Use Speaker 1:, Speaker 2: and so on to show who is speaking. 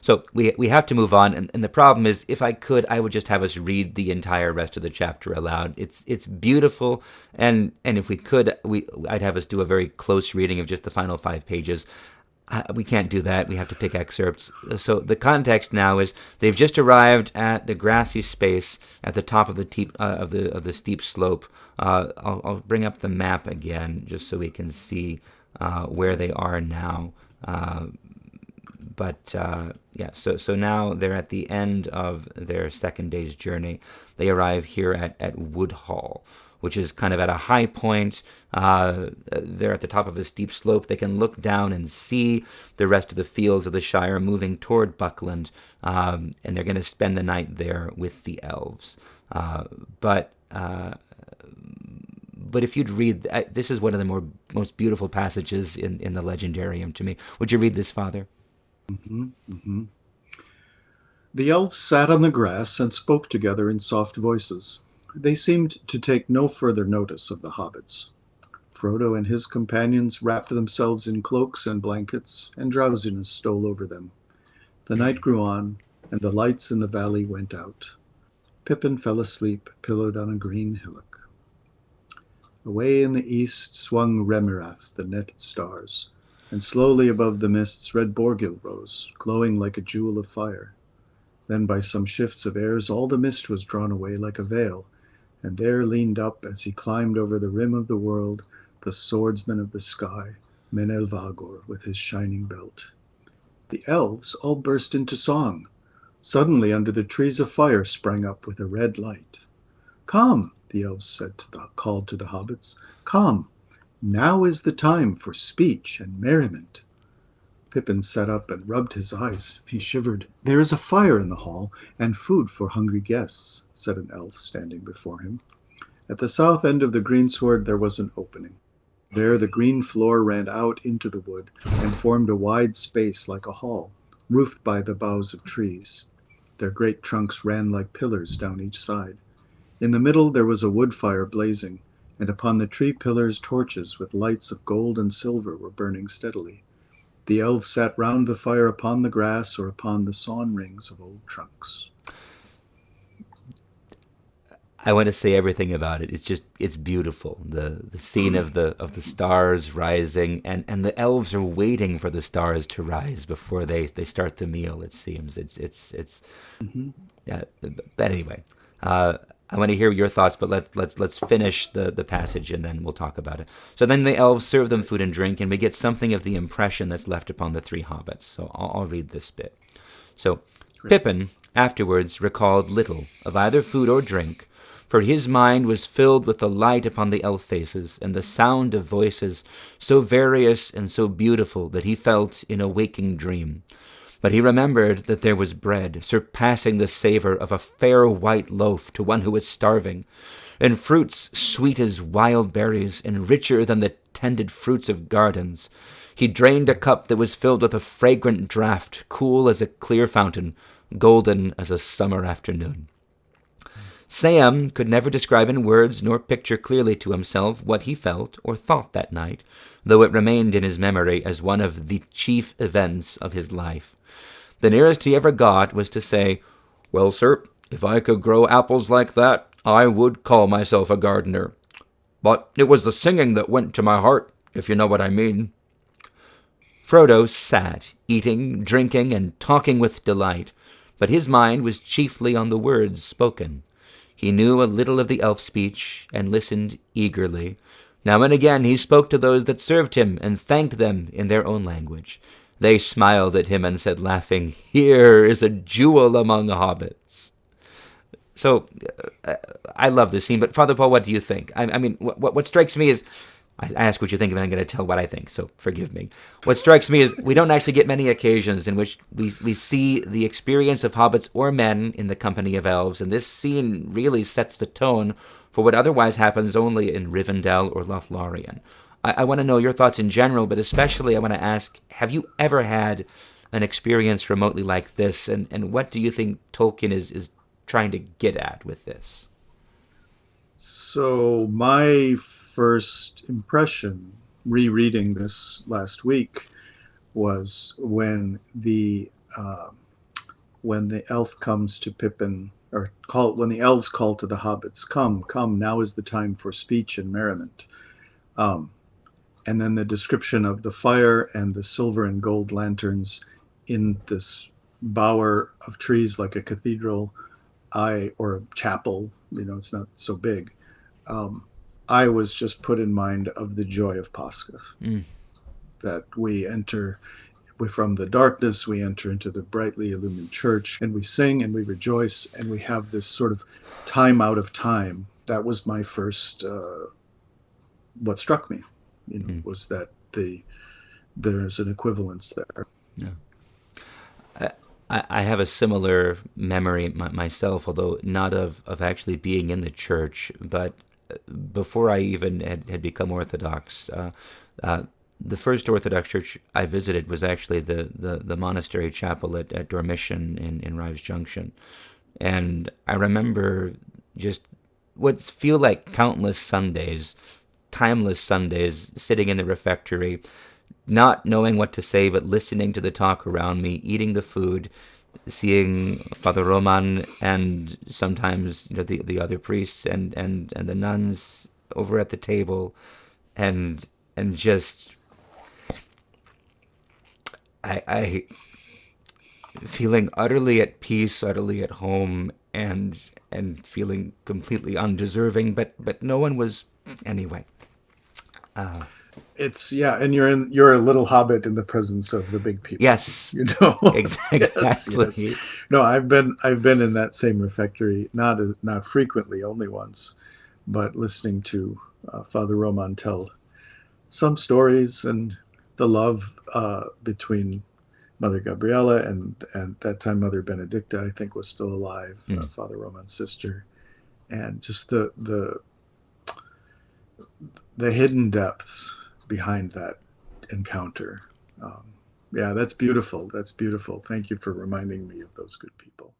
Speaker 1: So we have to move on, and the problem is, if I could, I would just have us read the entire rest of the chapter aloud. It's beautiful, and if we could, I'd have us do a very close reading of just the final 5 pages. We can't do that. We have to pick excerpts. So the context now is they've just arrived at the grassy space at the top of the steep slope. I'll bring up the map again just so we can see where they are now. So now they're at the end of their second day's journey. They arrive here at Woodhall, which is kind of at a high point. They're at the top of a steep slope. They can look down and see the rest of the fields of the Shire moving toward Buckland, and they're going to spend the night there with the elves. But if you'd read, this is one of the most beautiful passages in the Legendarium to me. Would you read this, Father?
Speaker 2: Mm-hmm, mm-hmm. The elves sat on the grass and spoke together in soft voices. They seemed to take no further notice of the hobbits. Frodo and his companions wrapped themselves in cloaks and blankets, and drowsiness stole over them. The night grew on, and the lights in the valley went out. Pippin fell asleep, pillowed on a green hillock. Away in the east swung Remirath, the netted stars, and slowly above the mists red Borgil rose, glowing like a jewel of fire. Then by some shifts of airs all the mist was drawn away like a veil, and there leaned up, as he climbed over the rim of the world, the swordsman of the sky, Menelvagor, with his shining belt. The elves all burst into song. Suddenly under the trees a fire sprang up with a red light. "Come," the elves called to the hobbits, "come. Now is the time for speech and merriment." Pippin sat up and rubbed his eyes. He shivered. "There is a fire in the hall, and food for hungry guests," said an elf standing before him. At the south end of the greensward there was an opening. There the green floor ran out into the wood and formed a wide space like a hall, roofed by the boughs of trees. Their great trunks ran like pillars down each side. In the middle there was a wood fire blazing, and upon the tree pillars torches with lights of gold and silver were burning steadily. The elves sat round the fire upon the grass or upon the sawn rings of old trunks.
Speaker 1: I want to say everything about it. It's beautiful. The scene of the stars rising, and the elves are waiting for the stars to rise before they start the meal. It seems it's.
Speaker 2: Mm-hmm.
Speaker 1: But anyway, I want to hear your thoughts. But let's finish the passage and then we'll talk about it. So then the elves serve them food and drink, and we get something of the impression that's left upon the three hobbits. So I'll read this bit. So Pippin afterwards recalled little of either food or drink, for his mind was filled with the light upon the elf faces and the sound of voices so various and so beautiful that he felt in a waking dream. But he remembered that there was bread, surpassing the savor of a fair white loaf to one who was starving, and fruits sweet as wild berries and richer than the tended fruits of gardens. He drained a cup that was filled with a fragrant draught, cool as a clear fountain, golden as a summer afternoon. Sam could never describe in words nor picture clearly to himself what he felt or thought that night, though it remained in his memory as one of the chief events of his life. The nearest he ever got was to say, "Well, sir, if I could grow apples like that, I would call myself a gardener. But it was the singing that went to my heart, if you know what I mean." Frodo sat, eating, drinking, and talking with delight, but his mind was chiefly on the words spoken. He knew a little of the elf speech, and listened eagerly. Now and again he spoke to those that served him, and thanked them in their own language. They smiled at him and said, laughing, "Here is a jewel among hobbits." So, I love this scene, but Father Paul, what do you think? I mean, what strikes me is, I ask what you think, and I'm going to tell what I think, so forgive me. What strikes me is we don't actually get many occasions in which we see the experience of hobbits or men in the company of elves, and this scene really sets the tone for what otherwise happens only in Rivendell or Lothlorien. I want to know your thoughts in general, but especially I want to ask, have you ever had an experience remotely like this, and what do you think Tolkien is trying to get at with this?
Speaker 2: So, my first impression rereading this last week was when the when the elf comes to Pippin, or when the elves call to the hobbits, "Come, come! Now is the time for speech and merriment." Um, and then the description of the fire and the silver and gold lanterns in this bower of trees, like a cathedral, or a chapel. It's not so big. Um, I was just put in mind of the joy of Pascha, that we enter from the darkness, we enter into the brightly illumined church, and we sing and we rejoice, and we have this sort of time out of time. That was my first, what struck me, was that there's an equivalence there.
Speaker 1: Yeah. I have a similar memory myself, although not of actually being in the church, but before I even had become Orthodox, the first Orthodox church I visited was actually the monastery chapel at Dormition in Rives Junction. And I remember just what feel like countless Sundays, timeless Sundays, sitting in the refectory, not knowing what to say, but listening to the talk around me, eating the food, seeing Father Roman and sometimes the other priests and the nuns over at the table, and just I feeling utterly at peace, utterly at home, and feeling completely undeserving, but no one was anyway.
Speaker 2: It's and you're a little hobbit in the presence of the big people.
Speaker 1: Yes, exactly.
Speaker 2: Yes. No, I've been in that same refectory, not frequently, only once, but listening to Father Roman tell some stories, and the love between Mother Gabriella and that time Mother Benedicta, I think, was still alive, Father Roman's sister, and just the hidden depths behind that encounter. That's beautiful. That's beautiful. Thank you for reminding me of those good people.